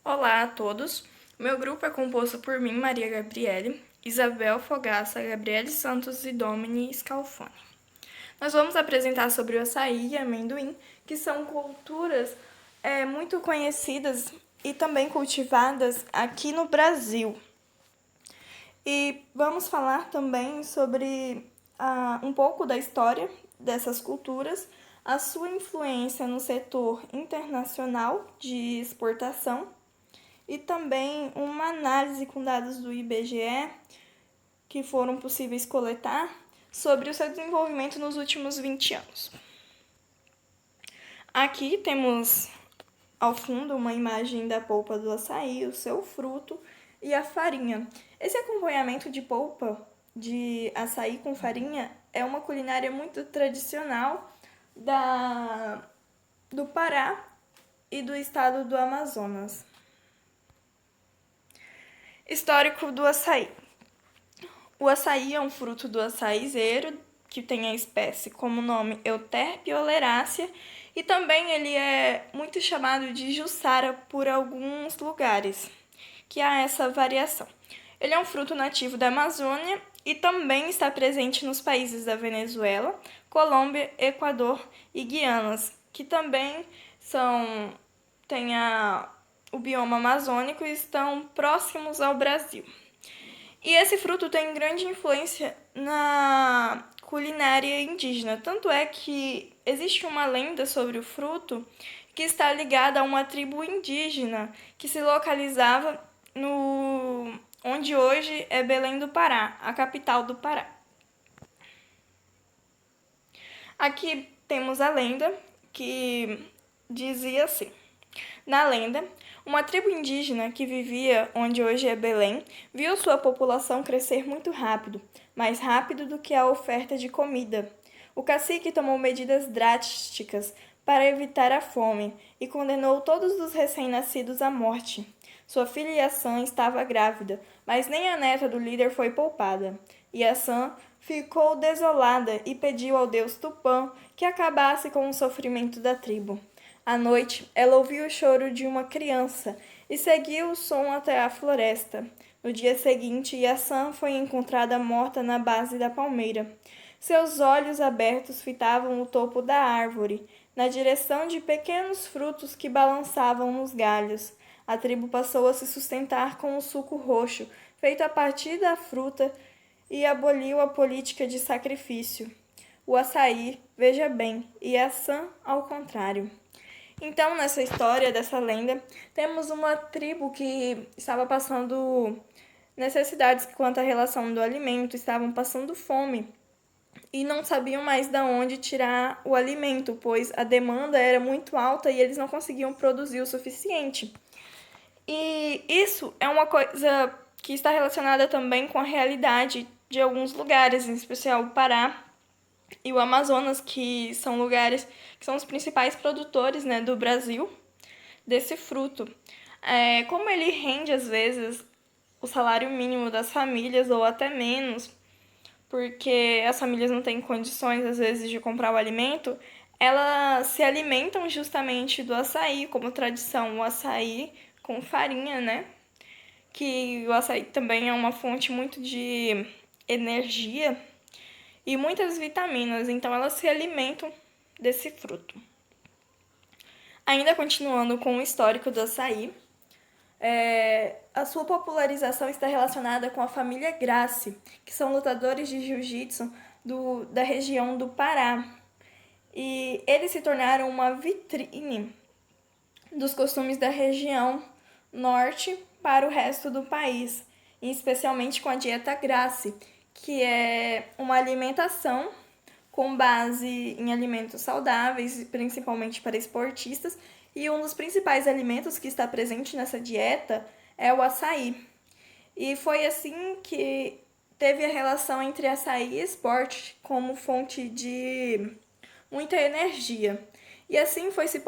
Olá a todos. Meu grupo é composto por mim, Maria Gabriele, Isabel Fogaça, Gabriele Santos e Domini Scalfone. Nós vamos apresentar sobre o açaí e amendoim, que são culturas muito conhecidas e também cultivadas aqui no Brasil. E vamos falar também sobre um pouco da história dessas culturas, a sua influência no setor internacional de exportação e também uma análise com dados do IBGE que foram possíveis coletar sobre o seu desenvolvimento nos últimos 20 anos. Aqui temos ao fundo uma imagem da polpa do açaí, o seu fruto e a farinha. Esse acompanhamento de polpa de açaí com farinha é uma culinária muito tradicional do Pará e do estado do Amazonas. Histórico do açaí. O açaí é um fruto do açaizeiro, que tem a espécie como nome Euterpe oleracea, e também ele é muito chamado de Jussara por alguns lugares, que há essa variação. Ele é um fruto nativo da Amazônia e também está presente nos países da Venezuela, Colômbia, Equador e Guianas, que também têm o bioma amazônico e estão próximos ao Brasil. E esse fruto tem grande influência na culinária indígena, tanto é que existe uma lenda sobre o fruto que está ligada a uma tribo indígena que se localizava no onde hoje é Belém do Pará, a capital do Pará. Aqui temos a lenda que dizia assim: na lenda, uma tribo indígena que vivia onde hoje é Belém viu sua população crescer muito rápido, mais rápido do que a oferta de comida. O cacique tomou medidas drásticas para evitar a fome e condenou todos os recém-nascidos à morte. Sua filha Yaçã estava grávida, mas nem a neta do líder foi poupada. Yaçã ficou desolada e pediu ao deus Tupã que acabasse com o sofrimento da tribo. À noite, ela ouviu o choro de uma criança e seguiu o som até a floresta. No dia seguinte, Yaçã foi encontrada morta na base da palmeira. Seus olhos abertos fitavam o topo da árvore, na direção de pequenos frutos que balançavam nos galhos. A tribo passou a se sustentar com o suco roxo, feito a partir da fruta, e aboliu a política de sacrifício. O açaí, veja bem, e Yaçã ao contrário. Então, nessa história, dessa lenda, temos uma tribo que estava passando necessidades quanto à relação do alimento, estavam passando fome e não sabiam mais de onde tirar o alimento, pois a demanda era muito alta e eles não conseguiam produzir o suficiente. E isso é uma coisa que está relacionada também com a realidade de alguns lugares, em especial o Pará e o Amazonas, que são lugares que são os principais produtores, né, do Brasil desse fruto. Como ele rende, às vezes, o salário mínimo das famílias ou até menos, porque as famílias não têm condições, às vezes, de comprar o alimento, elas se alimentam justamente do açaí, como tradição, o açaí com farinha, né? Que o açaí também é uma fonte muito de energia e muitas vitaminas, então elas se alimentam desse fruto. Ainda continuando com o histórico do açaí, a sua popularização está relacionada com a família Gracie, que são lutadores de jiu-jitsu da região do Pará. E eles se tornaram uma vitrine dos costumes da região norte para o resto do país, e especialmente com a dieta Gracie, que é uma alimentação com base em alimentos saudáveis, principalmente para esportistas, e um dos principais alimentos que está presente nessa dieta é o açaí. E foi assim que teve a relação entre açaí e esporte como fonte de muita energia. E assim foi se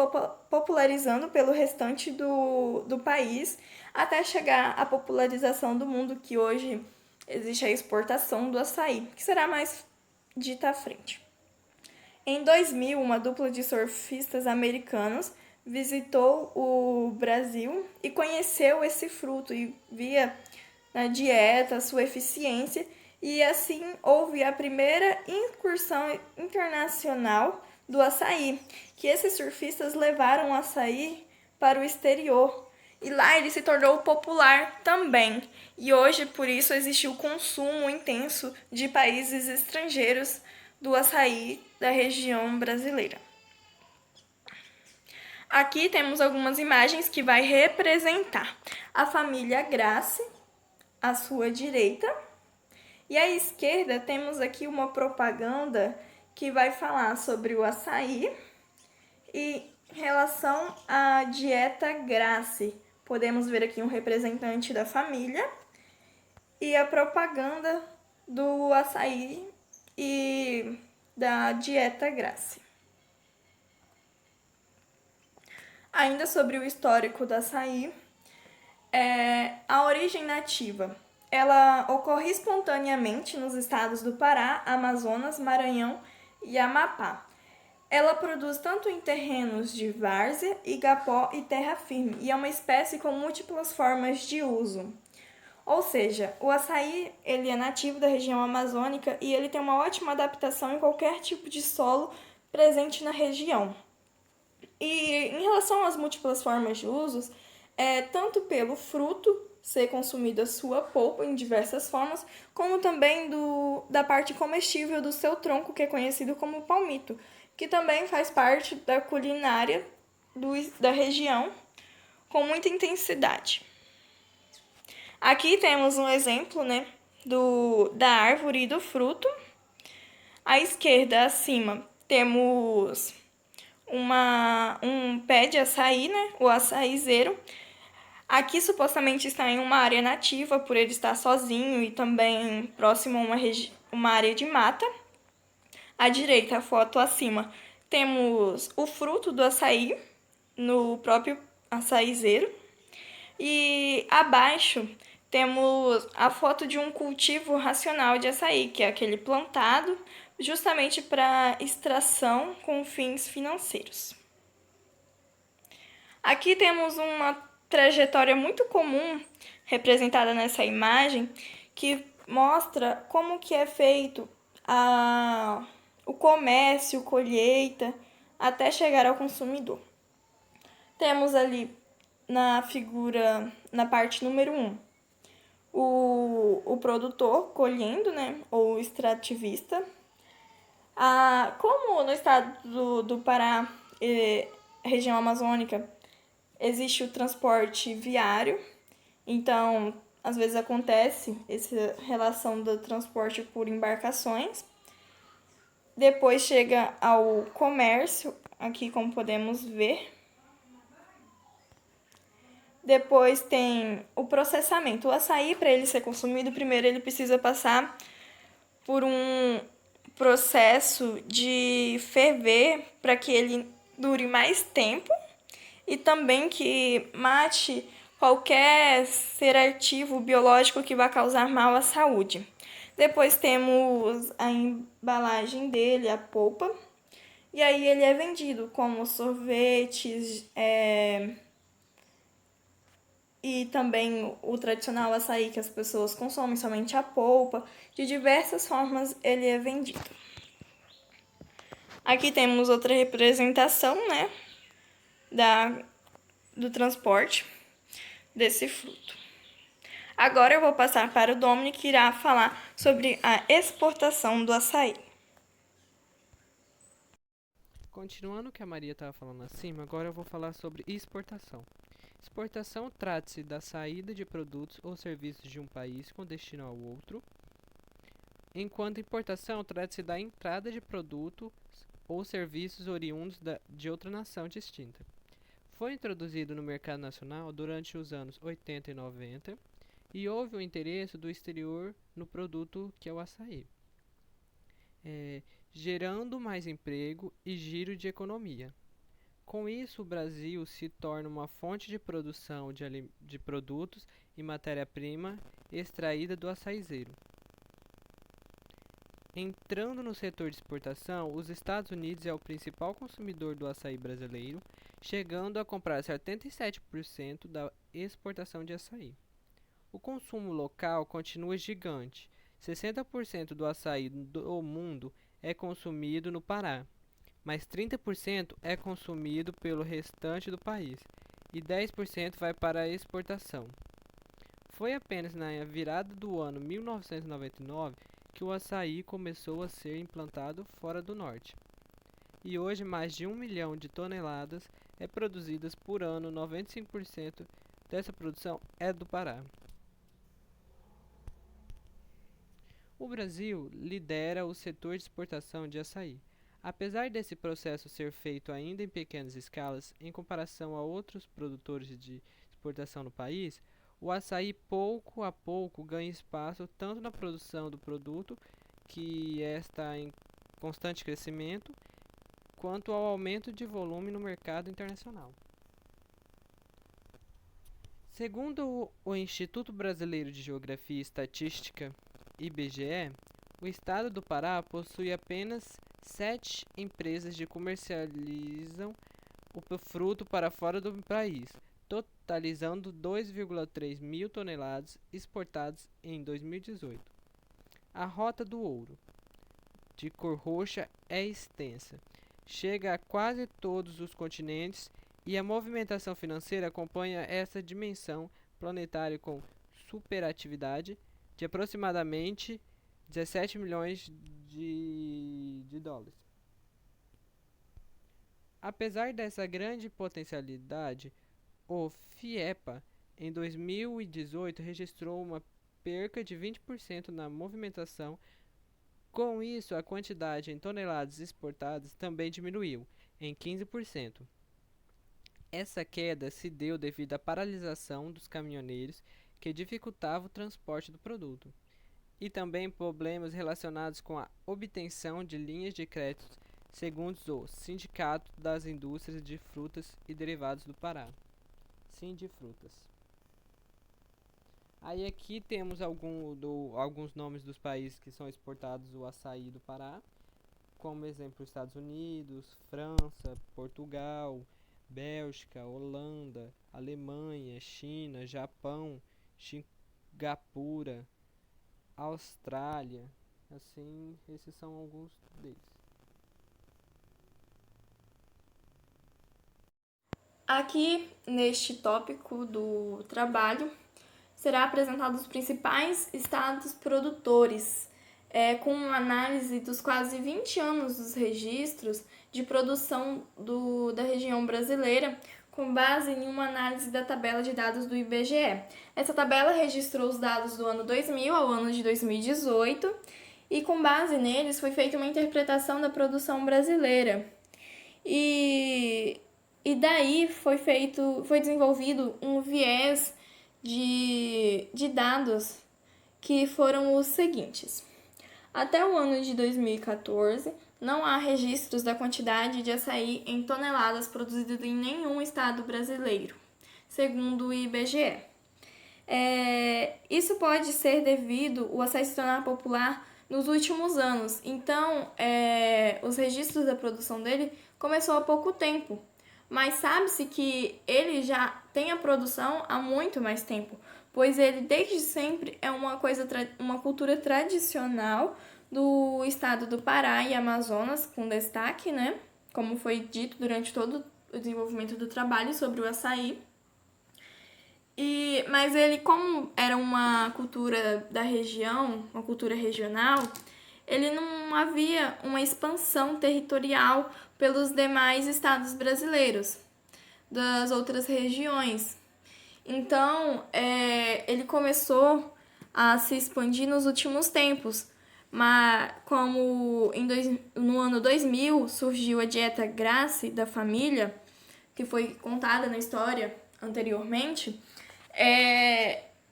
popularizando pelo restante do país, até chegar à popularização do mundo, que hoje existe a exportação do açaí, que será mais dita à frente. Em 2000, uma dupla de surfistas americanos visitou o Brasil e conheceu esse fruto e via na dieta sua eficiência, e assim houve a primeira incursão internacional do açaí, que esses surfistas levaram o açaí para o exterior. E lá ele se tornou popular também. E hoje, por isso, existe o consumo intenso de países estrangeiros do açaí da região brasileira. Aqui temos algumas imagens que vai representar a família Grace, à sua direita, e à esquerda temos aqui uma propaganda que vai falar sobre o açaí e em relação à dieta Grace. Podemos ver aqui um representante da família e a propaganda do açaí e da dieta Grace. Ainda sobre o histórico do açaí, a origem nativa. Ela ocorre espontaneamente nos estados do Pará, Amazonas, Maranhão e Amapá. Ela produz tanto em terrenos de várzea, igapó e terra firme, e é uma espécie com múltiplas formas de uso. Ou seja, o açaí ele é nativo da região amazônica e ele tem uma ótima adaptação em qualquer tipo de solo presente na região. E em relação às múltiplas formas de usos, tanto pelo fruto ser consumido a sua polpa em diversas formas, como também da parte comestível do seu tronco, que é conhecido como palmito, que também faz parte da culinária da região com muita intensidade. Aqui temos um exemplo, né, da árvore e do fruto. À esquerda, acima, temos um pé de açaí, né, o açaizeiro. Aqui supostamente está em uma área nativa, por ele estar sozinho e também próximo a uma área de mata. À direita, a foto acima, temos o fruto do açaí no próprio açaizeiro. E abaixo temos a foto de um cultivo racional de açaí, que é aquele plantado justamente para extração com fins financeiros. Aqui temos uma trajetória muito comum representada nessa imagem, que mostra como que é feito o comércio, colheita, até chegar ao consumidor. Temos ali na figura, na parte número 1, o produtor colhendo, né, ou extrativista. Como no estado do Pará, região amazônica, existe o transporte viário, então às vezes acontece essa relação do transporte por embarcações. Depois chega ao comércio, aqui como podemos ver. Depois tem o processamento. O açaí, para ele ser consumido, primeiro ele precisa passar por um processo de ferver para que ele dure mais tempo e também que mate qualquer ser ativo biológico que vá causar mal à saúde. Depois temos a embalagem dele, a polpa, e aí ele é vendido como sorvetes, e também o tradicional açaí que as pessoas consomem, somente a polpa. De diversas formas ele é vendido. Aqui temos outra representação, né, do transporte desse fruto. Agora eu vou passar para o Dominic, que irá falar sobre a exportação do açaí. Continuando o que a Maria estava falando acima, agora eu vou falar sobre exportação. Exportação trata-se da saída de produtos ou serviços de um país com destino ao outro, enquanto importação trata-se da entrada de produtos ou serviços oriundos de outra nação distinta. Foi introduzido no mercado nacional durante os anos 80 e 90 e houve o interesse do exterior no produto que é o açaí, gerando mais emprego e giro de economia. Com isso, o Brasil se torna uma fonte de produção de produtos e matéria-prima extraída do açaizeiro. Entrando no setor de exportação, os Estados Unidos é o principal consumidor do açaí brasileiro, chegando a comprar 77% da exportação de açaí. O consumo local continua gigante. 60% do açaí do mundo é consumido no Pará, mas 30% é consumido pelo restante do país e 10% vai para a exportação. Foi apenas na virada do ano 1999 que o açaí começou a ser implantado fora do norte. E hoje mais de 1 milhão de toneladas é produzidas por ano, 95% dessa produção é do Pará. O Brasil lidera o setor de exportação de açaí. Apesar desse processo ser feito ainda em pequenas escalas, em comparação a outros produtores de exportação no país, o açaí pouco a pouco ganha espaço tanto na produção do produto, que está em constante crescimento, quanto ao aumento de volume no mercado internacional. Segundo o Instituto Brasileiro de Geografia e Estatística, IBGE, o estado do Pará possui apenas 7 empresas que comercializam o fruto para fora do país, totalizando 2,3 mil toneladas exportadas em 2018. A Rota do Ouro, de cor roxa, é extensa, chega a quase todos os continentes e a movimentação financeira acompanha essa dimensão planetária com superatividade de aproximadamente 17 milhões de dólares. Apesar dessa grande potencialidade, o FIEPA em 2018 registrou uma perca de 20% na movimentação. Com isso, a quantidade em toneladas exportadas também diminuiu, em 15%. Essa queda se deu devido à paralisação dos caminhoneiros que dificultava o transporte do produto, e também problemas relacionados com a obtenção de linhas de crédito, segundo o Sindicato das Indústrias de Frutas e Derivados do Pará, Sindifrutas. Aí aqui temos alguns nomes dos países que são exportados o açaí do Pará, como exemplo Estados Unidos, França, Portugal, Bélgica, Holanda, Alemanha, China, Japão, Singapura, Austrália. Assim, esses são alguns deles. Aqui, neste tópico do trabalho, será apresentado os principais estados produtores, com uma análise dos quase 20 anos dos registros de produção da região brasileira, com base em uma análise da tabela de dados do IBGE. Essa tabela registrou os dados do ano 2000 ao ano de 2018 e, com base neles, foi feita uma interpretação da produção brasileira. E daí foi desenvolvido um viés de dados que foram os seguintes. Até o ano de 2014, não há registros da quantidade de açaí em toneladas produzidas em nenhum estado brasileiro, segundo o IBGE. Isso pode ser devido ao açaí se tornar popular nos últimos anos. Então, os registros da produção dele começou há pouco tempo, mas sabe-se que ele já tem a produção há muito mais tempo, pois ele desde sempre é uma cultura tradicional do estado do Pará e Amazonas, com destaque, né? Como foi dito durante todo o desenvolvimento do trabalho sobre o açaí. Mas ele, como era uma cultura da região, uma cultura regional, ele não havia uma expansão territorial pelos demais estados brasileiros, das outras regiões. Então, ele começou a se expandir nos últimos tempos, mas como no ano 2000 surgiu a dieta Gracie da família, que foi contada na história anteriormente,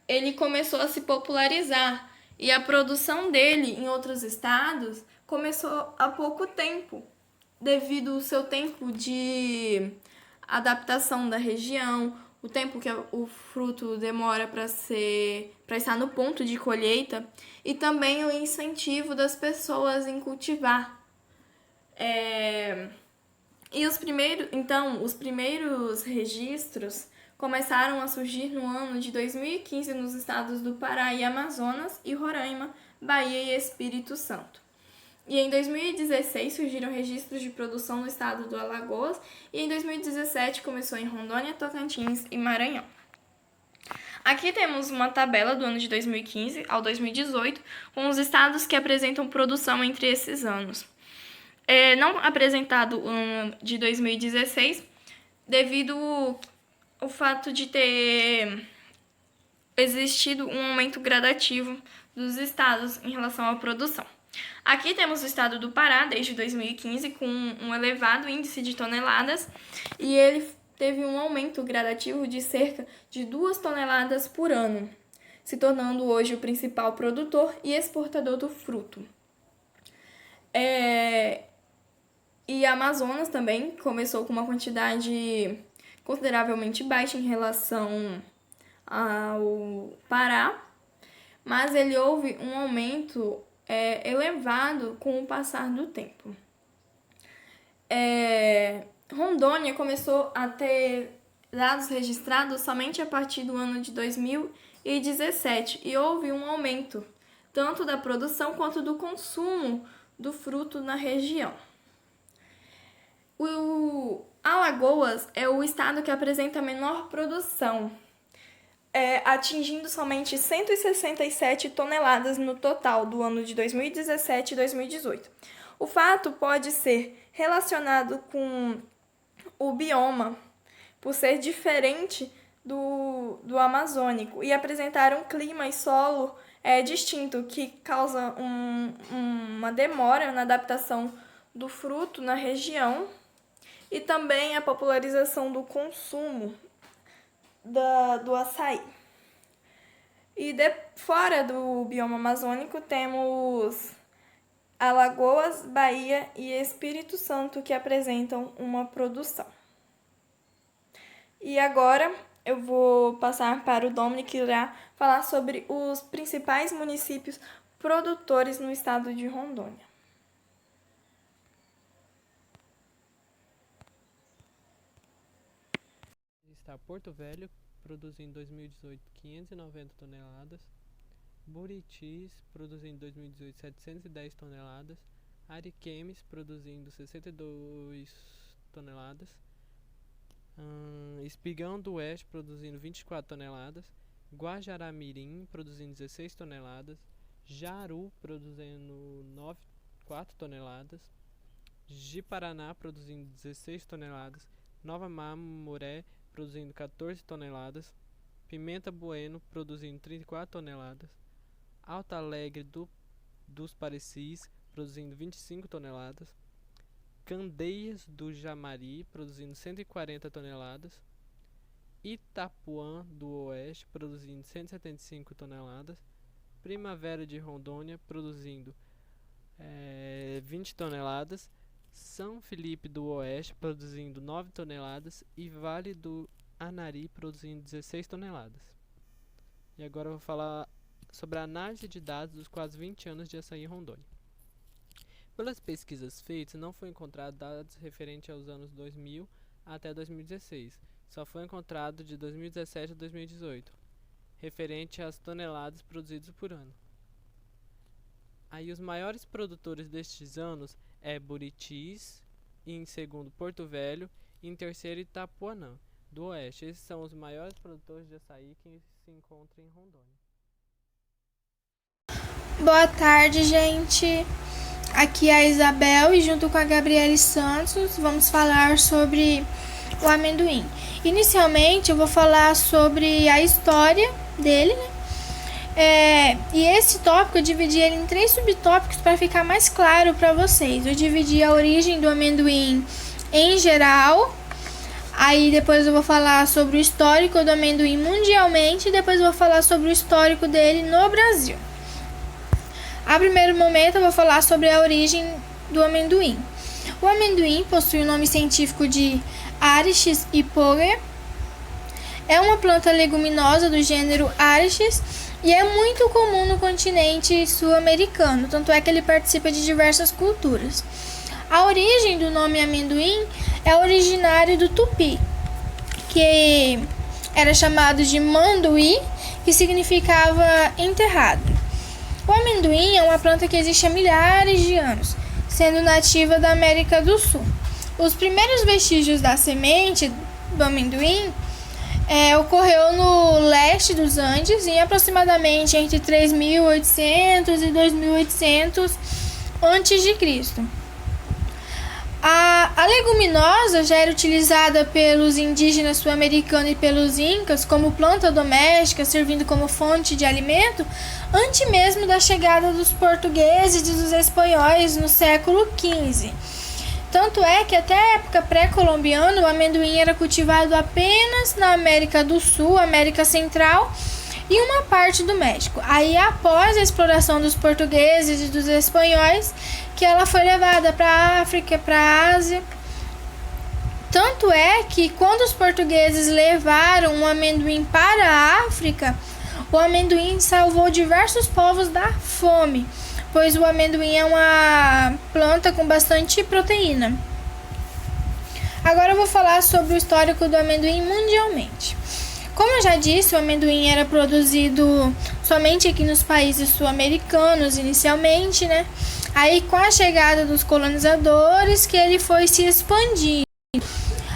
ele começou a se popularizar e a produção dele em outros estados começou há pouco tempo, devido ao seu tempo de adaptação da região, o tempo que o fruto demora para estar no ponto de colheita, e também o incentivo das pessoas em cultivar. E os primeiros registros começaram a surgir no ano de 2015 nos estados do Pará e Amazonas e Roraima, Bahia e Espírito Santo. E em 2016 surgiram registros de produção no estado do Alagoas e em 2017 começou em Rondônia, Tocantins e Maranhão. Aqui temos uma tabela do ano de 2015 ao 2018 com os estados que apresentam produção entre esses anos. Não apresentado o ano de 2016 devido ao fato de ter existido um aumento gradativo dos estados em relação à produção. Aqui temos o estado do Pará desde 2015 com um elevado índice de toneladas e ele teve um aumento gradativo de cerca de 2 toneladas por ano, se tornando hoje o principal produtor e exportador do fruto. E a Amazonas também começou com uma quantidade consideravelmente baixa em relação ao Pará, mas ele houve um aumento elevado com o passar do tempo. Rondônia começou a ter dados registrados somente a partir do ano de 2017 e houve um aumento tanto da produção quanto do consumo do fruto na região. O Alagoas é o estado que apresenta a menor produção, atingindo somente 167 toneladas no total do ano de 2017 e 2018. O fato pode ser relacionado com o bioma, por ser diferente do amazônico e apresentar um clima e solo distinto, que causa uma demora na adaptação do fruto na região e também a popularização do consumo do açaí. E fora do bioma amazônico temos Alagoas, Bahia e Espírito Santo que apresentam uma produção. E agora eu vou passar para o Dominic, que irá falar sobre os principais municípios produtores no estado de Rondônia. Está Porto Velho, produzindo em 2018 590 toneladas. Buritis, produzindo em 2018 710 toneladas. Ariquemes, produzindo 62 toneladas. Espigão do Oeste, produzindo 24 toneladas. Guajará-Mirim, produzindo 16 toneladas. Jaru, produzindo 4 toneladas. Ji-Paraná, produzindo 16 toneladas. Nova Mamoré, produzindo 14 toneladas. Pimenta Bueno, produzindo 34 toneladas. Alto Alegre dos Parecis, produzindo 25 toneladas. Candeias do Jamari, produzindo 140 toneladas. Itapuã do Oeste, produzindo 175 toneladas. Primavera de Rondônia, produzindo 20 toneladas. São Felipe do Oeste, produzindo 9 toneladas. E Vale do Anari, produzindo 16 toneladas. E agora eu vou falar sobre a análise de dados dos quase 20 anos de açaí em Rondônia. Pelas pesquisas feitas, não foi encontrado dados referentes aos anos 2000 até 2016. Só foi encontrado de 2017 a 2018, referente às toneladas produzidas por ano. Aí os maiores produtores destes anos é Buritis, em segundo Porto Velho e em terceiro Itapuanã, do Oeste. Esses são os maiores produtores de açaí que se encontram em Rondônia. Boa tarde, gente. Aqui é a Isabel e junto com a Gabriele Santos vamos falar sobre o amendoim. Inicialmente eu vou falar sobre a história dele, né? E esse tópico eu dividi ele em 3 subtópicos para ficar mais claro para vocês. Eu dividi a origem do amendoim em geral, aí depois eu vou falar sobre o histórico do amendoim mundialmente e depois eu vou falar sobre o histórico dele no Brasil. A primeiro momento eu vou falar sobre a origem do amendoim. O amendoim possui o nome científico de Arishes hipogaea. É uma planta leguminosa do gênero Arishes e é muito comum no continente sul-americano, tanto é que ele participa de diversas culturas. A origem do nome amendoim é originário do tupi, que era chamado de manduí, que significava enterrado. O amendoim é uma planta que existe há milhares de anos, sendo nativa da América do Sul. Os primeiros vestígios da semente do amendoim ocorreu no leste dos Andes, em aproximadamente entre 3.800 e 2.800 a.C. A leguminosa já era utilizada pelos indígenas sul-americanos e pelos incas como planta doméstica, servindo como fonte de alimento, antes mesmo da chegada dos portugueses e dos espanhóis no século XV. Tanto é que até a época pré-colombiana o amendoim era cultivado apenas na América do Sul, América Central e uma parte do México. Aí, após a exploração dos portugueses e dos espanhóis, que ela foi levada para a África, para a Ásia. Tanto é que quando os portugueses levaram o amendoim para a África, o amendoim salvou diversos povos da fome, pois o amendoim é uma planta com bastante proteína. Agora eu vou falar sobre o histórico do amendoim mundialmente. Como eu já disse, o amendoim era produzido somente aqui nos países sul-americanos inicialmente, né? Aí, com a chegada dos colonizadores, que ele foi se expandindo.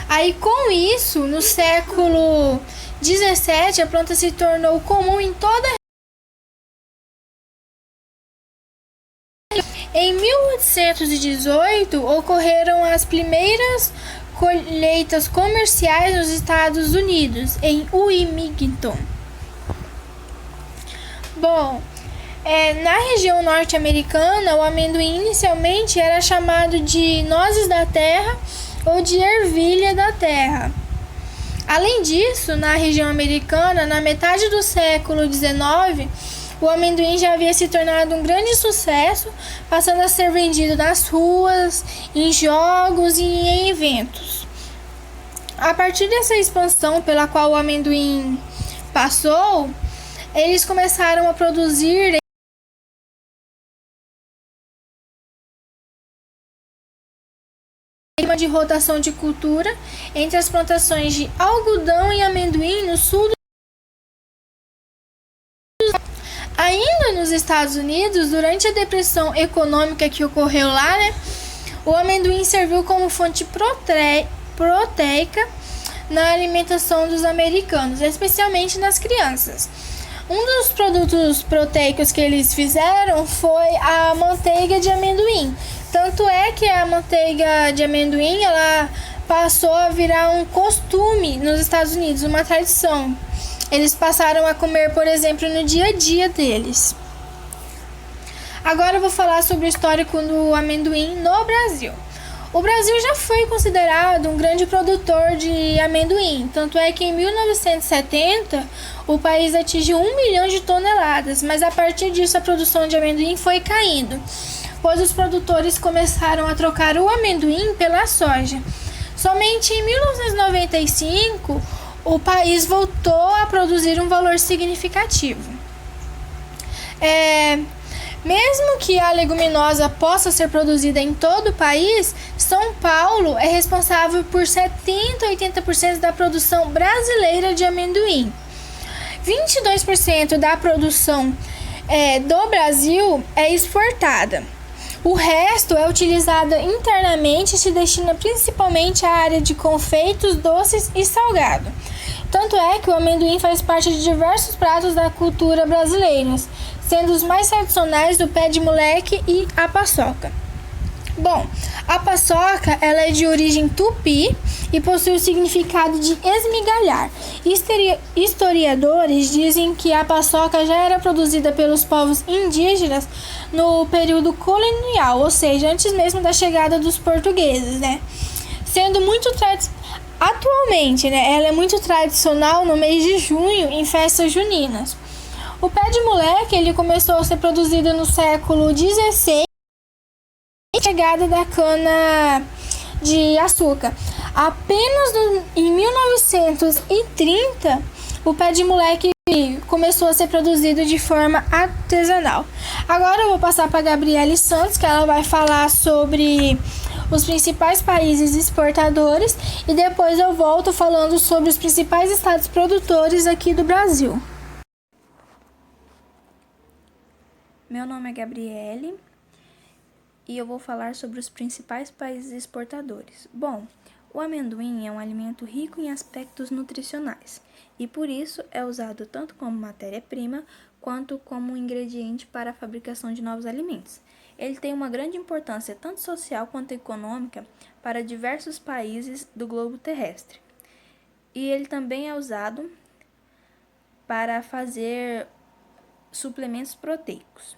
Aí, com isso, no século XVII, a planta se tornou comum em toda a região. Em 1818, ocorreram as primeiras colheitas comerciais nos Estados Unidos, em Wilmington. Bom, na região norte-americana, o amendoim inicialmente era chamado de nozes da terra ou de ervilha da terra. Além disso, na região americana, na metade do século XIX, o amendoim já havia se tornado um grande sucesso, passando a ser vendido nas ruas, em jogos e em eventos. A partir dessa expansão pela qual o amendoim passou, eles começaram a produzir de rotação de cultura entre as plantações de algodão e amendoim no sul Ainda nos Estados Unidos, durante a depressão econômica que ocorreu lá, o amendoim serviu como fonte proteica na alimentação dos americanos, especialmente nas crianças. Um dos produtos proteicos que eles fizeram foi a manteiga de amendoim. Tanto é que a manteiga de amendoim ela passou a virar um costume nos Estados Unidos, uma tradição. Eles passaram a comer, por exemplo, no dia a dia deles. Agora eu vou falar sobre o histórico do amendoim no Brasil. O Brasil já foi considerado um grande produtor de amendoim, tanto é que em 1970 o país atingiu 1 milhão de toneladas, mas a partir disso a produção de amendoim foi caindo, pois os produtores começaram a trocar o amendoim pela soja. Somente em 1995 o país voltou a produzir um valor significativo. Mesmo que a leguminosa possa ser produzida em todo o país, São Paulo é responsável por 70 a 80% da produção brasileira de amendoim. 22% da produção do Brasil é exportada. O resto é utilizada internamente e se destina principalmente à área de confeitos, doces e salgado. Tanto é que o amendoim faz parte de diversos pratos da cultura brasileira, sendo os mais tradicionais o pé de moleque e a paçoca. Bom, a paçoca ela é de origem tupi e possui o significado de esmigalhar. Historiadores dizem que a paçoca já era produzida pelos povos indígenas no período colonial, ou seja, antes mesmo da chegada dos portugueses, Sendo muito atualmente, ela é muito tradicional no mês de junho em festas juninas. O pé de moleque ele começou a ser produzido no século XVI, com a chegada da cana de açúcar. Apenas em 1930, o pé de moleque começou a ser produzido de forma artesanal. Agora eu vou passar para a Gabriele Santos, que ela vai falar sobre os principais países exportadores e depois eu volto falando sobre os principais estados produtores aqui do Brasil. Meu nome é Gabriele e eu vou falar sobre os principais países exportadores. Bom, o amendoim é um alimento rico em aspectos nutricionais e por isso é usado tanto como matéria-prima quanto como ingrediente para a fabricação de novos alimentos. Ele tem uma grande importância tanto social quanto econômica para diversos países do globo terrestre. E ele também é usado para fazer suplementos proteicos.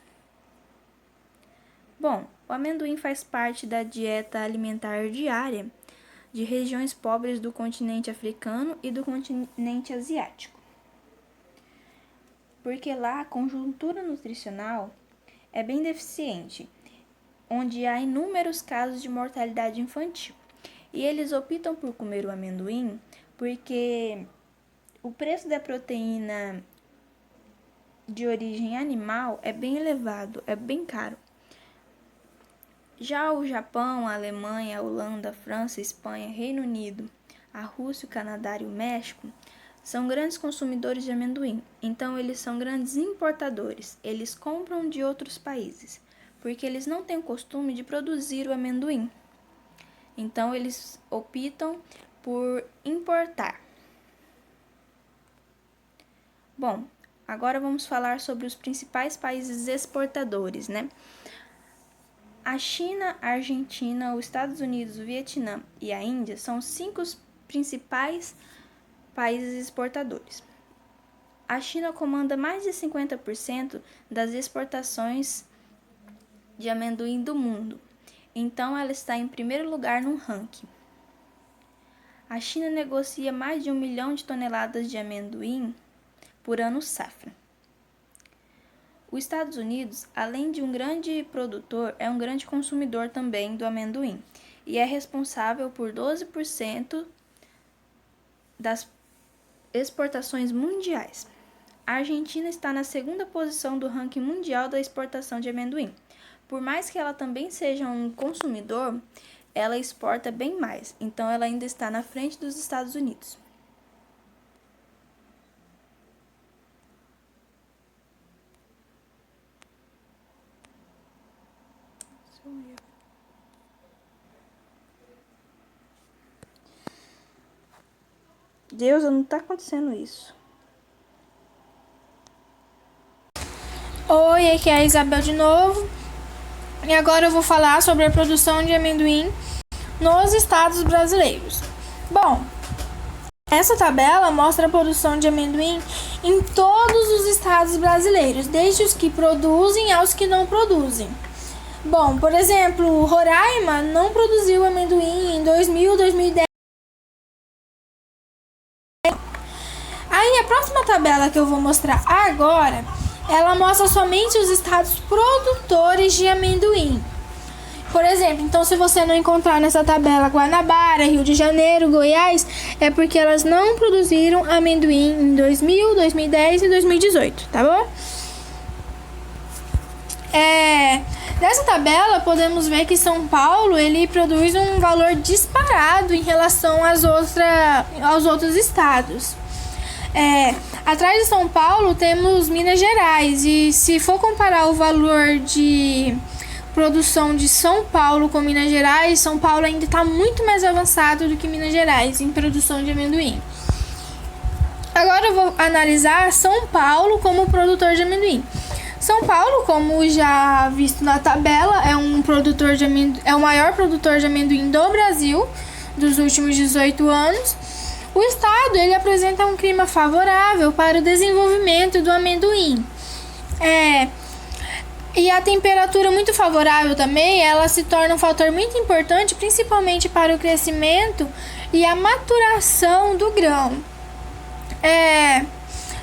Bom, o amendoim faz parte da dieta alimentar diária de regiões pobres do continente africano e do continente asiático. Porque lá a conjuntura nutricional é bem deficiente, onde há inúmeros casos de mortalidade infantil. E eles optam por comer o amendoim porque o preço da proteína de origem animal é bem elevado, é bem caro. Já o Japão, a Alemanha, a Holanda, a França, a Espanha, Reino Unido, a Rússia, o Canadá e o México são grandes consumidores de amendoim, então eles são grandes importadores, eles compram de outros países, porque eles não têm o costume de produzir o amendoim. Então eles optam por importar. Bom, agora vamos falar sobre os principais países exportadores, né? A China, a Argentina, os Estados Unidos, o Vietnã e a Índia são os 5 principais países exportadores. A China comanda mais de 50% das exportações de amendoim do mundo, então ela está em primeiro lugar no ranking. A China negocia mais de 1 milhão de toneladas de amendoim por ano safra. Os Estados Unidos, além de um grande produtor, é um grande consumidor também do amendoim e é responsável por 12% das exportações mundiais. A Argentina está na segunda posição do ranking mundial da exportação de amendoim. Por mais que ela também seja um consumidor, ela exporta bem mais, então ela ainda está na frente dos Estados Unidos. Deus, não está acontecendo isso. Oi, aqui é a Isabel de novo. E agora eu vou falar sobre a produção de amendoim nos estados brasileiros. Bom, essa tabela mostra a produção de amendoim em todos os estados brasileiros, desde os que produzem aos que não produzem. Bom, por exemplo, Roraima não produziu amendoim em 2000, 2010. Aí a próxima tabela que eu vou mostrar agora, ela mostra somente os estados produtores de amendoim. Por exemplo, então se você não encontrar nessa tabela Guanabara, Rio de Janeiro, Goiás, é porque elas não produziram amendoim em 2000, 2010 e 2018, tá bom? Nessa tabela podemos ver que São Paulo ele produz um valor disparado em relação aos outros estados. Atrás de São Paulo temos Minas Gerais e se for comparar o valor de produção de São Paulo com Minas Gerais, São Paulo ainda está muito mais avançado do que Minas Gerais em produção de amendoim. Agora eu vou analisar São Paulo como produtor de amendoim. São Paulo, como já visto na tabela, é o maior produtor de amendoim do Brasil dos últimos 18 anos. O estado ele apresenta um clima favorável para o desenvolvimento do amendoim. E a temperatura muito favorável também, ela se torna um fator muito importante, principalmente para o crescimento e a maturação do grão.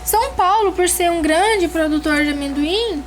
São Paulo, por ser um grande produtor de amendoim,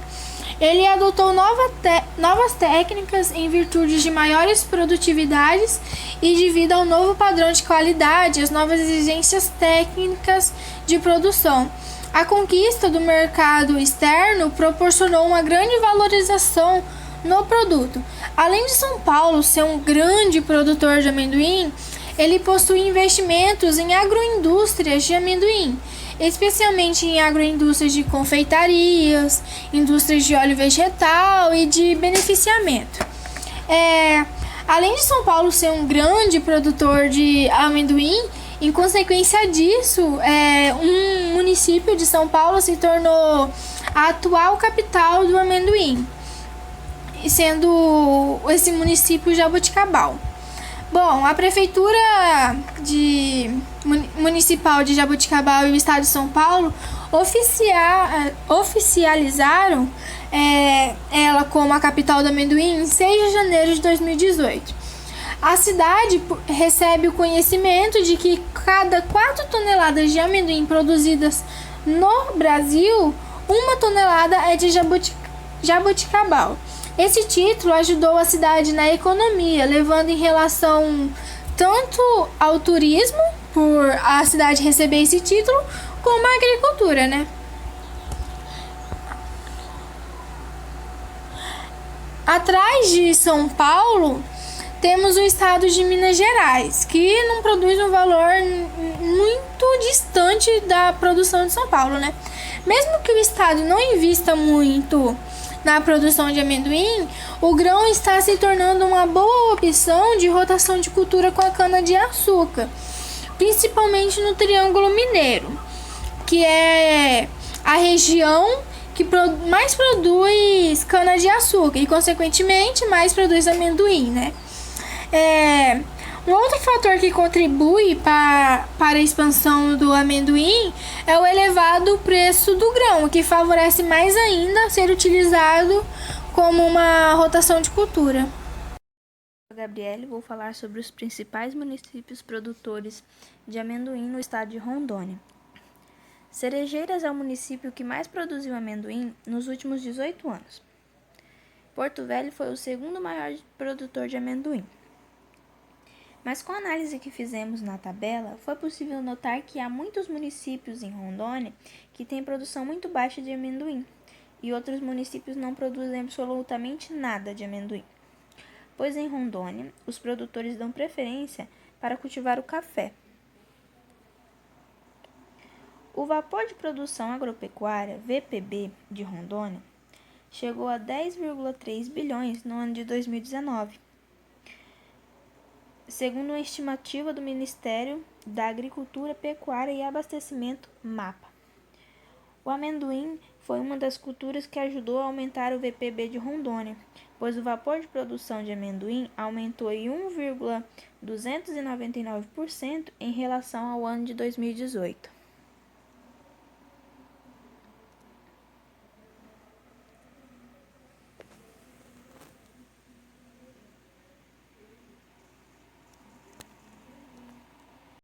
ele adotou novas técnicas em virtude de maiores produtividades e devido ao novo padrão de qualidade, as novas exigências técnicas de produção. A conquista do mercado externo proporcionou uma grande valorização no produto. Além de São Paulo ser um grande produtor de amendoim, ele possui investimentos em agroindústrias de amendoim, especialmente em agroindústrias de confeitarias, indústrias de óleo vegetal e de beneficiamento. Além de São Paulo ser um grande produtor de amendoim, em consequência disso, um município de São Paulo se tornou a atual capital do amendoim, sendo esse município Jaboticabal. Bom, a Prefeitura Municipal de Jaboticabal e o Estado de São Paulo oficializaram ela como a capital do amendoim em 6 de janeiro de 2018. A cidade recebe o conhecimento de que cada 4 toneladas de amendoim produzidas no Brasil, 1 tonelada é de Jaboticabal. Esse título ajudou a cidade na economia, levando em relação tanto ao turismo, por a cidade receber esse título, como a agricultura, né? Atrás de São Paulo, temos o estado de Minas Gerais, que não produz um valor muito distante da produção de São Paulo, né? Mesmo que o estado não invista muito na produção de amendoim, o grão está se tornando uma boa opção de rotação de cultura com a cana-de-açúcar, principalmente no Triângulo Mineiro, que é a região que mais produz cana-de-açúcar e, consequentemente, mais produz amendoim, né? Um outro fator que contribui para a expansão do amendoim é o elevado preço do grão, que favorece mais ainda ser utilizado como uma rotação de cultura. Eu sou a Gabriele, vou falar sobre os principais municípios produtores de amendoim no estado de Rondônia. Cerejeiras é o município que mais produziu amendoim nos últimos 18 anos. Porto Velho foi o segundo maior produtor de amendoim. Mas com a análise que fizemos na tabela, foi possível notar que há muitos municípios em Rondônia que têm produção muito baixa de amendoim, e outros municípios não produzem absolutamente nada de amendoim. Pois em Rondônia, os produtores dão preferência para cultivar o café. O Vapor de Produção Agropecuária, VPB, de Rondônia, chegou a 10,3 bilhões no ano de 2019, segundo uma estimativa do Ministério da Agricultura, Pecuária e Abastecimento, MAPA. O amendoim foi uma das culturas que ajudou a aumentar o VPB de Rondônia, pois o vapor de produção de amendoim aumentou em 1,299% em relação ao ano de 2018.